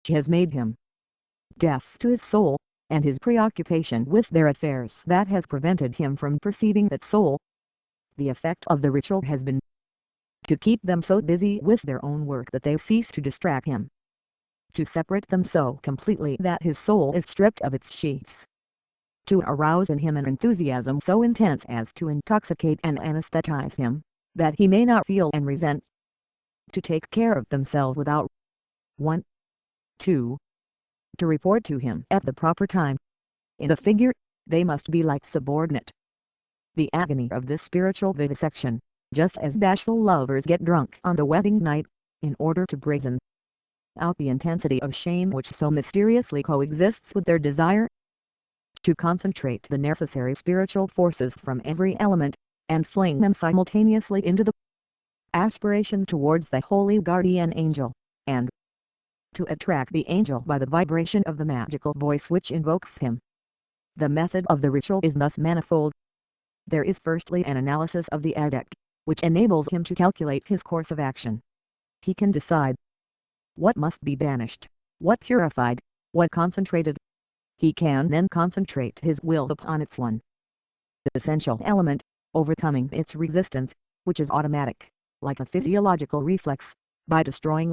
has made him deaf to his soul, and his preoccupation with their affairs that has prevented him from perceiving that soul. The effect of the ritual has been to keep them so busy with their own work that they cease to distract him, to separate them so completely that his soul is stripped of its sheaths, to arouse in him an enthusiasm so intense as to intoxicate and anesthetize him, that he may not feel and resent, to take care of themselves without 1, 2, to report to him at the proper time. In the figure, they must be like subordinate. The agony of this spiritual vivisection, just as bashful lovers get drunk on the wedding night, in order to brazen out the intensity of shame which so mysteriously coexists with their desire, to concentrate the necessary spiritual forces from every element, and fling them simultaneously into the aspiration towards the holy guardian angel, and to attract the angel by the vibration of the magical voice which invokes him. The method of the ritual is thus manifold. There is firstly an analysis of the adept, which enables him to calculate his course of action. He can decide what must be banished, what purified, what concentrated. He can then concentrate his will upon its one essential element, overcoming its resistance, which is automatic, like a physiological reflex, by destroying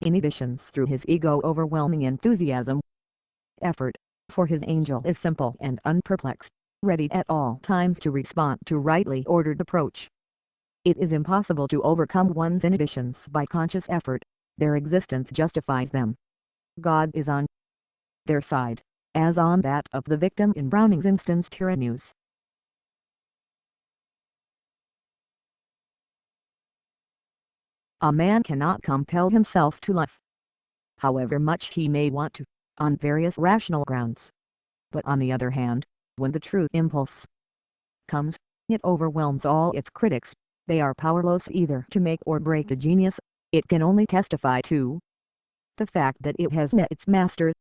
inhibitions through his ego-overwhelming enthusiasm. Effort, for his angel is simple and unperplexed, ready at all times to respond to rightly ordered approach. It is impossible to overcome one's inhibitions by conscious effort, their existence justifies them. God is on their side, as on that of the victim in Browning's instance Tyrannus. A man cannot compel himself to love, however much he may want to, on various rational grounds. But on the other hand, when the true impulse comes, it overwhelms all its critics. They are powerless either to make or break the genius. It can only testify to the fact that it has met its master.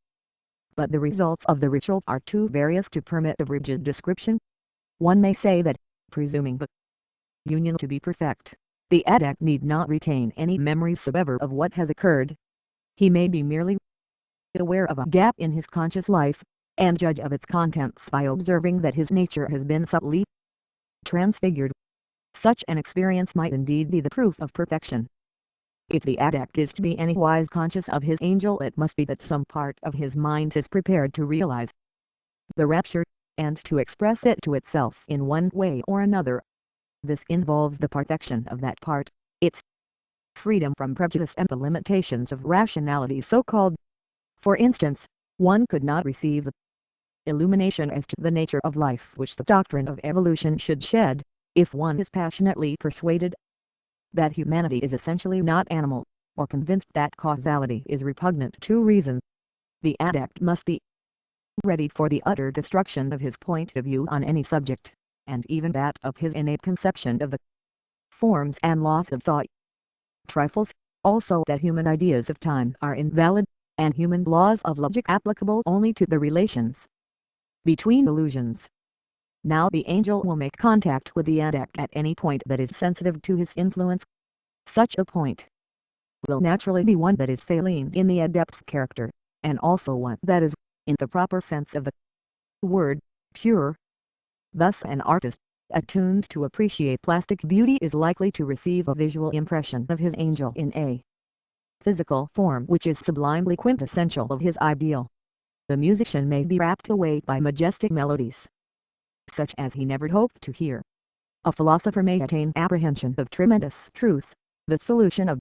But the results of the ritual are too various to permit of rigid description. One may say that, presuming the union to be perfect, the adept need not retain any memories whatsoever of what has occurred. He may be merely aware of a gap in his conscious life, and judge of its contents by observing that his nature has been subtly transfigured. Such an experience might indeed be the proof of perfection. If the adept is to be anywise conscious of his angel, it must be that some part of his mind is prepared to realize the rapture, and to express it to itself in one way or another. This involves the perfection of that part, its freedom from prejudice and the limitations of rationality so called. For instance, one could not receive the illumination as to the nature of life which the doctrine of evolution should shed, if one is passionately persuaded that humanity is essentially not animal, or convinced that causality is repugnant to reason. The adept must be ready for the utter destruction of his point of view on any subject, and even that of his innate conception of the forms and laws of thought. Trifles, also that human ideas of time are invalid, and human laws of logic applicable only to the relations between illusions. Now the angel will make contact with the adept at any point that is sensitive to his influence. Such a point will naturally be one that is salient in the adept's character, and also one that is, in the proper sense of the word, pure. Thus an artist, attuned to appreciate plastic beauty, is likely to receive a visual impression of his angel in a physical form which is sublimely quintessential of his ideal. The musician may be rapt away by majestic melodies, such as he never hoped to hear. A philosopher may attain apprehension of tremendous truths, the solution of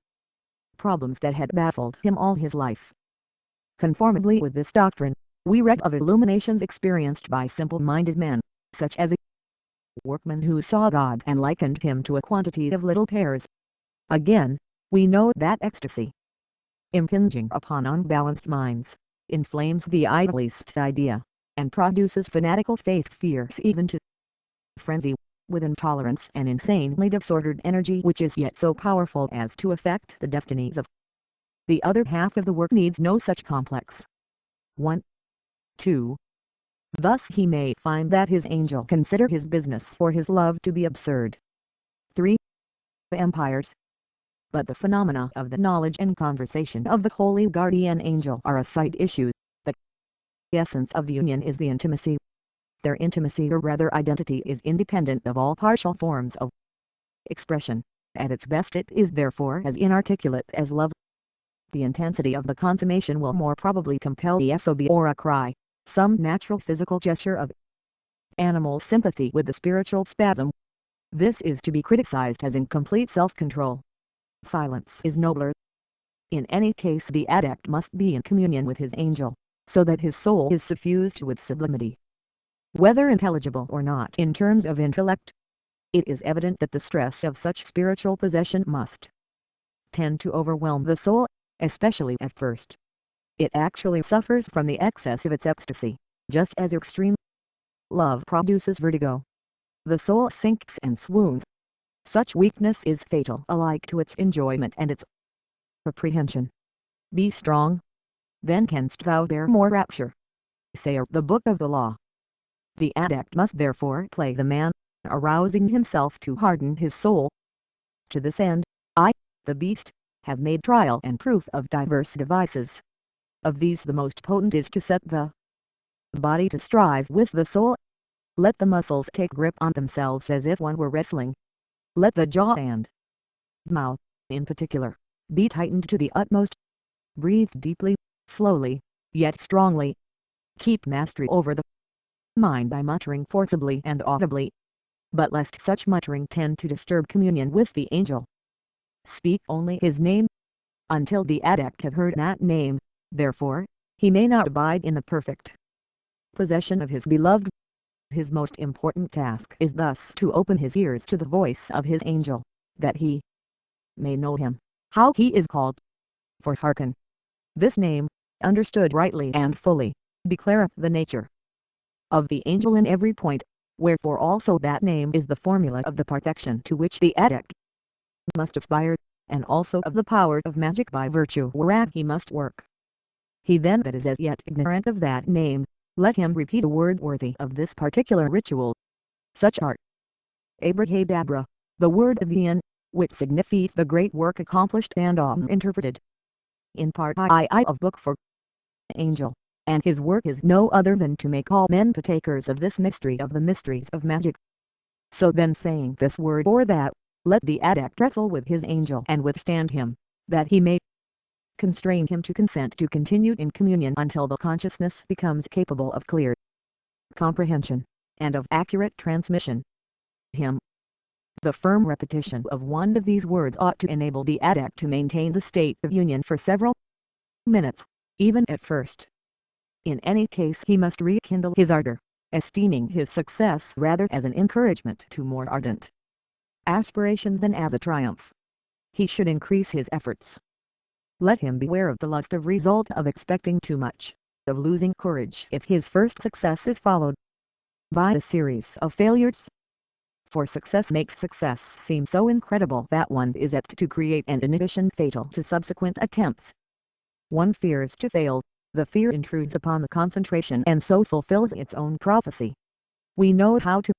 problems that had baffled him all his life. Conformably with this doctrine, we read of illuminations experienced by simple-minded men, such as a workman who saw God and likened him to a quantity of little pears. Again, we know that ecstasy, impinging upon unbalanced minds, inflames the idlest idea, and produces fanatical faith fierce even to frenzy, with intolerance and insanely disordered energy which is yet so powerful as to affect the destinies of the other half of the work needs no such complex 1, 2. Thus he may find that his angel consider his business for his love to be absurd. 3. Empires, but the phenomena of the knowledge and conversation of the holy guardian angel are a side issue. The essence of the union is the intimacy. Their intimacy, or rather identity, is independent of all partial forms of expression. At its best it is therefore as inarticulate as love. The intensity of the consummation will more probably compel a sob or a cry, some natural physical gesture of animal sympathy with the spiritual spasm. This is to be criticized as incomplete self-control. Silence is nobler. In any case the adept must be in communion with his angel, so that his soul is suffused with sublimity. Whether intelligible or not in terms of intellect, it is evident that the stress of such spiritual possession must tend to overwhelm the soul, especially at first. It actually suffers from the excess of its ecstasy, just as extreme love produces vertigo. The soul sinks and swoons. Such weakness is fatal alike to its enjoyment and its apprehension. Be strong, then canst thou bear more rapture, saith the Book of the Law. The adept must therefore play the man, arousing himself to harden his soul. To this end, I, the beast, have made trial and proof of diverse devices. Of these the most potent is to set the body to strive with the soul. Let the muscles take grip on themselves as if one were wrestling. Let the jaw and mouth, in particular, be tightened to the utmost. Breathe deeply, slowly, yet strongly. Keep mastery over the mind by muttering forcibly and audibly. But lest such muttering tend to disturb communion with the angel, speak only his name, until the adept have heard that name. Therefore, he may not abide in the perfect possession of his beloved. His most important task is thus to open his ears to the voice of his angel, that he may know him, how he is called. For hearken, this name, understood rightly and fully, declareth the nature of the angel in every point, wherefore also that name is the formula of the perfection to which the adept must aspire, and also of the power of magic by virtue whereat he must work. He then that is as yet ignorant of that name, let him repeat a word worthy of this particular ritual. Such are Abracadabra, the word of Ian, which signifieth the great work accomplished and interpreted in part II of Book 4. Angel, and his work is no other than to make all men partakers of this mystery of the mysteries of magic. So then, saying this word or that, let the adept wrestle with his angel and withstand him, that he may constrain him to consent to continue in communion until the consciousness becomes capable of clear comprehension, and of accurate transmission. The firm repetition of one of these words ought to enable the adept to maintain the state of union for several minutes, even at first. In any case he must rekindle his ardor, esteeming his success rather as an encouragement to more ardent aspiration than as a triumph. He should increase his efforts. Let him beware of the lust of result, of expecting too much, of losing courage if his first success is followed by a series of failures. For success makes success seem so incredible that one is apt to create an inhibition fatal to subsequent attempts. One fears to fail, the fear intrudes upon the concentration and so fulfills its own prophecy. We know how to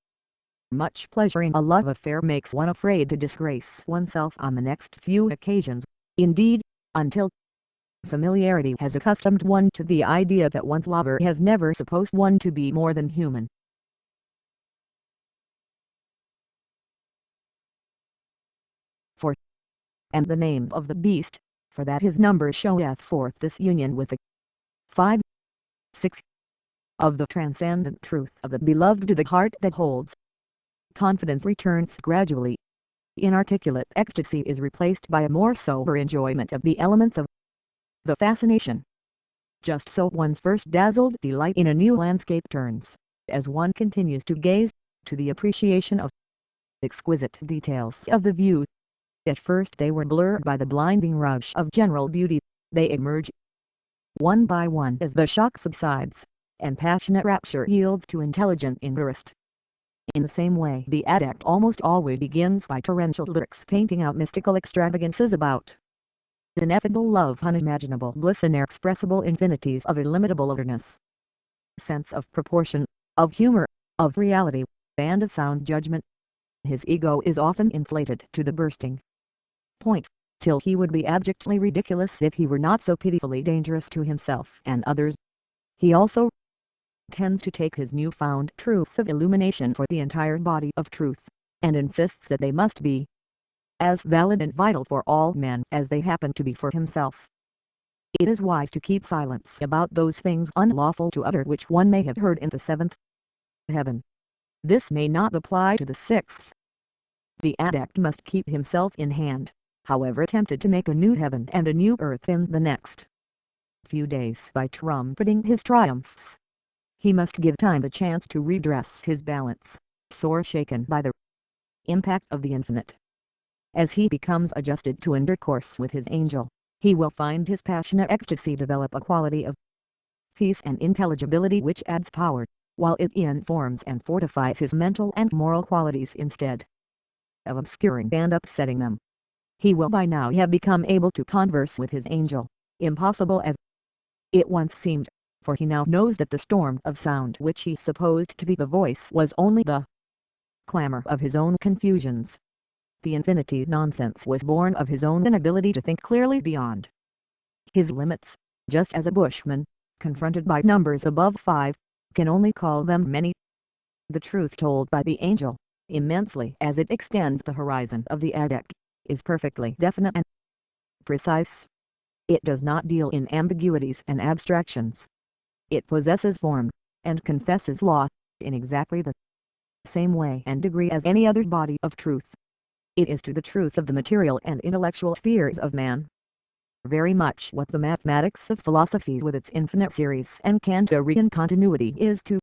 much pleasure in a love affair makes one afraid to disgrace oneself on the next few occasions. Indeed, until familiarity has accustomed one to the idea that one's lover has never supposed one to be more than human. For, and the name of the beast, for that his number showeth forth this union with the 5, 6 of the transcendent truth of the beloved to the heart that holds. Confidence returns gradually. Inarticulate ecstasy is replaced by a more sober enjoyment of the elements of the fascination. Just so one's first dazzled delight in a new landscape turns, as one continues to gaze, to the appreciation of exquisite details of the view. At first they were blurred by the blinding rush of general beauty, they emerge one by one as the shock subsides, and passionate rapture yields to intelligent interest. In the same way the adept almost always begins by torrential lyrics painting out mystical extravagances about ineffable love, unimaginable bliss, inexpressible infinities of illimitable otherness, sense of proportion, of humor, of reality, and of sound judgment. His ego is often inflated to the bursting point, till he would be abjectly ridiculous if he were not so pitifully dangerous to himself and others. He also tends to take his newfound truths of illumination for the entire body of truth, and insists that they must be as valid and vital for all men as they happen to be for himself. It is wise to keep silence about those things unlawful to utter which one may have heard in the seventh heaven. This may not apply to the sixth. The adept must keep himself in hand, however tempted to make a new heaven and a new earth in the next few days by trumpeting his triumphs. He must give time the chance to redress his balance, sore shaken by the impact of the infinite. As he becomes adjusted to intercourse with his angel, he will find his passionate ecstasy develop a quality of peace and intelligibility which adds power, while it informs and fortifies his mental and moral qualities instead of obscuring and upsetting them. He will by now have become able to converse with his angel, impossible as it once seemed, for he now knows that the storm of sound which he supposed to be the voice was only the clamor of his own confusions. The infinity nonsense was born of his own inability to think clearly beyond his limits, just as a bushman, confronted by numbers above 5, can only call them many. The truth told by the angel, immensely as it extends the horizon of the adept, is perfectly definite and precise. It does not deal in ambiguities and abstractions. It possesses form, and confesses law, in exactly the same way and degree as any other body of truth. It is to the truth of the material and intellectual spheres of man very much what the mathematics of philosophy with its infinite series and Cantorian continuity is to